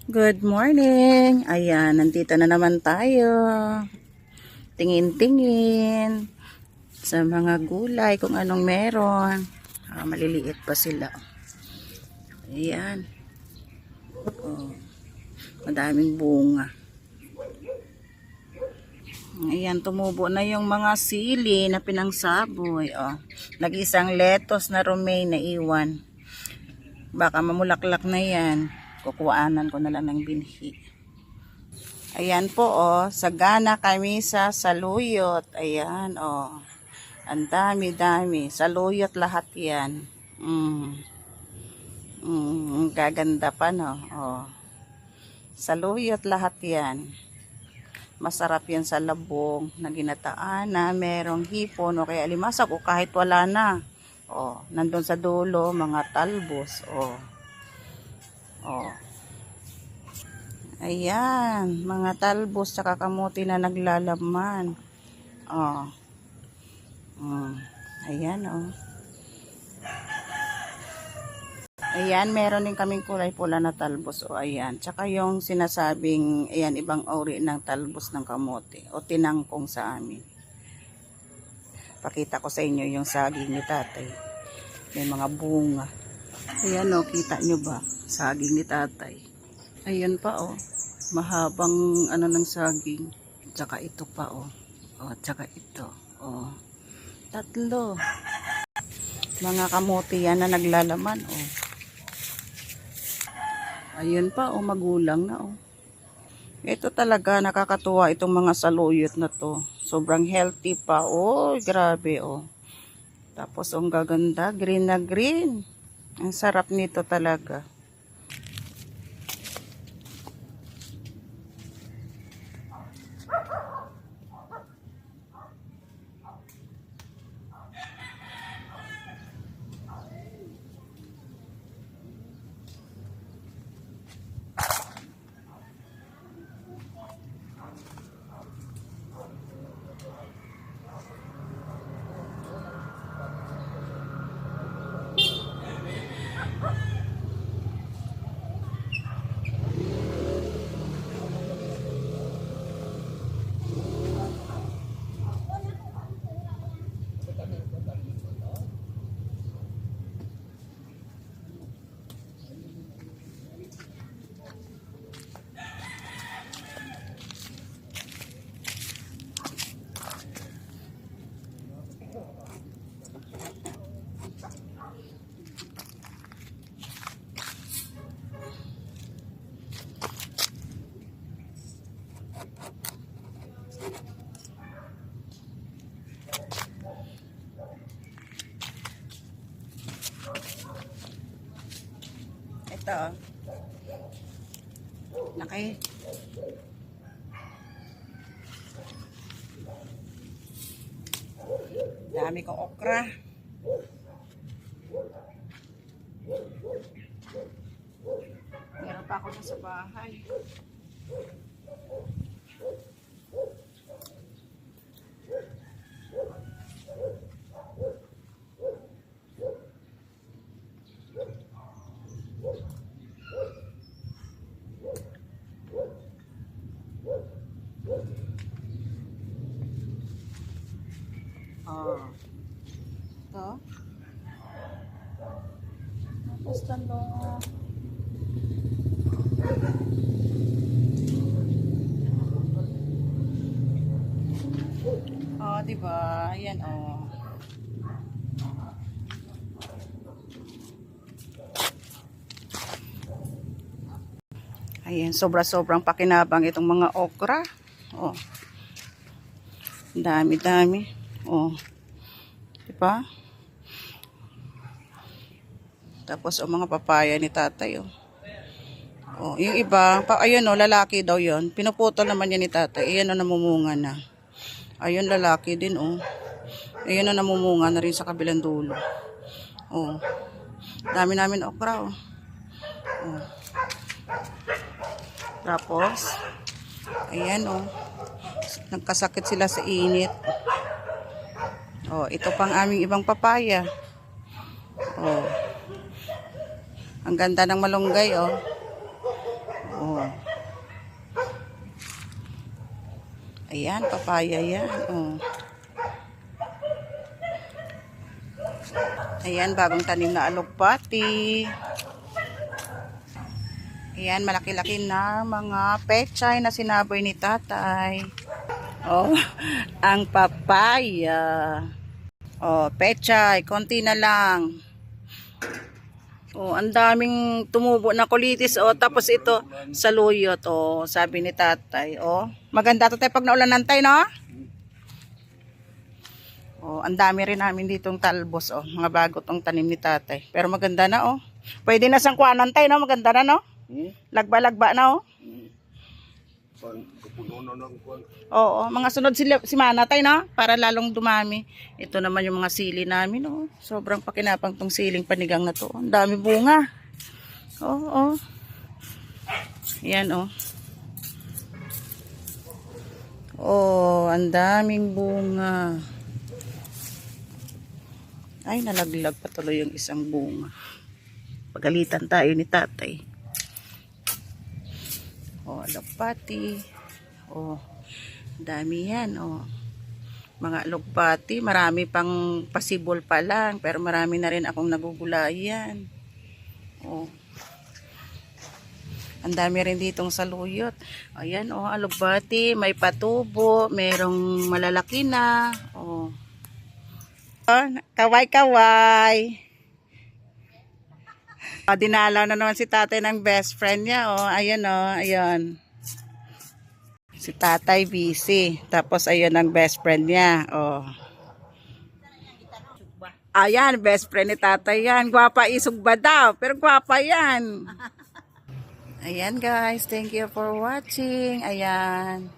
Good morning! Ayan, nandito na naman tayo. Tingin-tingin sa mga gulay kung anong meron. Maliliit pa sila. Ayan. Oh, madaming bunga. Ayan, tumubo na yung mga sili na pinangsaboy. Oh, nag-isang lettuce na romaine na iwan. Baka mamulaklak na yan. Kukuwaanan ko na lang ng binhi. Ayan po, oh. Sagana kami sa saluyot. Ayan, oh. Ang dami-dami. Saluyot lahat yan. Gaganda pa, no? Oh. Saluyot lahat yan. Masarap yan sa labong na ginataan na merong hipon o kaya alimasag o kahit wala na. Oh, nandun sa dulo, mga talbos. Oh. Oh. Ayan, mga talbos tsaka kamuti na naglalaman. Oh. Ayan, oh. Ayan, meron din kaming kulay pula na talbos. O, ayan. Tsaka yung sinasabing, ayan, ibang uri ng talbos ng kamote. O tinangkong sa amin. Pakita ko sa inyo yung saging ni tatay. May mga bunga. Ayan, o, kita nyo ba? Saging ni tatay. Ayan pa, o. Mahabang, ng saging. Tsaka ito pa, o. O, tsaka ito. O. Tatlo. Mga kamote yan na naglalaman, o. Ayun pa, oh, magulang na, oh. Ito talaga, nakakatuwa itong mga saluyot na to. Sobrang healthy pa. Oh, grabe, oh. Tapos, ang gaganda, green na green. Ang sarap nito talaga. Ito, laki. Dami kong okra. Meron pa ako na sa bahay. Oh. Ito. Tapos talong. Oh, diba? Ayan, oh. Ayan, sobra-sobrang pakinabang itong mga okra. Oh. Dami-dami. Oh. Diba? Tapos, mga papaya ni tatay, oh. Oh, yung iba, ayun, oh, lalaki daw yon. Pinuputol naman yan ni tatay. Ayan, oh, namumunga na. Ayun, lalaki din, oh. Ayun, oh, namumunga na rin sa kabilang dulo. Oh. Dami namin okra, oh. Oh. Tapos, ayan, oh. Nagkasakit sila sa init. Oh, ito pang aming ibang papaya. Oh. Ang ganda ng malunggay, oh. Oh. Ayan, papaya yan. Oh. Ayan, bagong tanim na alugbati. Ayan, malaki-laki na mga pechay na sinaboy ni tatay. Oh, ang papaya. Oh, pechay, konti na lang. Oh, ang daming tumubo na kulitis. Oh, tapos ito, saluyot. Oh, sabi ni tatay. Oh, maganda to tayo pag naulanan tayo, no? Oh, ang dami rin namin ditong talbos. Oh, mga bago tong tanim ni tatay. Pero maganda na, oh. Pwede na sangkuanan tayo, no? Maganda na, no? Lagba-lagba na, oh. Oo, mga sunod si Mana tayo, no? Para lalong dumami. Ito naman yung mga sili namin, oh. Sobrang pakinapang tong siling panigang na to. Ang dami bunga. Oo, oh. Yan, oh. Oh, ang daming bunga. Ay, nalaglag pa tuloy yung isang bunga. Pagalitan tayo ni tatay. Oh, alugbati. Oh, dami yan. Oh, mga alugbati. Marami pang pasibol pa lang. Pero marami na rin akong nagugulayan. Oh. Ang dami rin ditong saluyot. Ayan, oh, alugbati. May patubo. Merong malalaki na. Oh. Oh, kaway-kaway. Oh, dinalaw na naman si tatay ng best friend niya. Oh, ayan, oh, ayan. Si tatay busy. Tapos ayan ang best friend niya. Oh. Ayan, best friend ni tatay yan. Gwapa isugba daw. Pero gwapa yan. Ayan guys, thank you for watching. Ayan.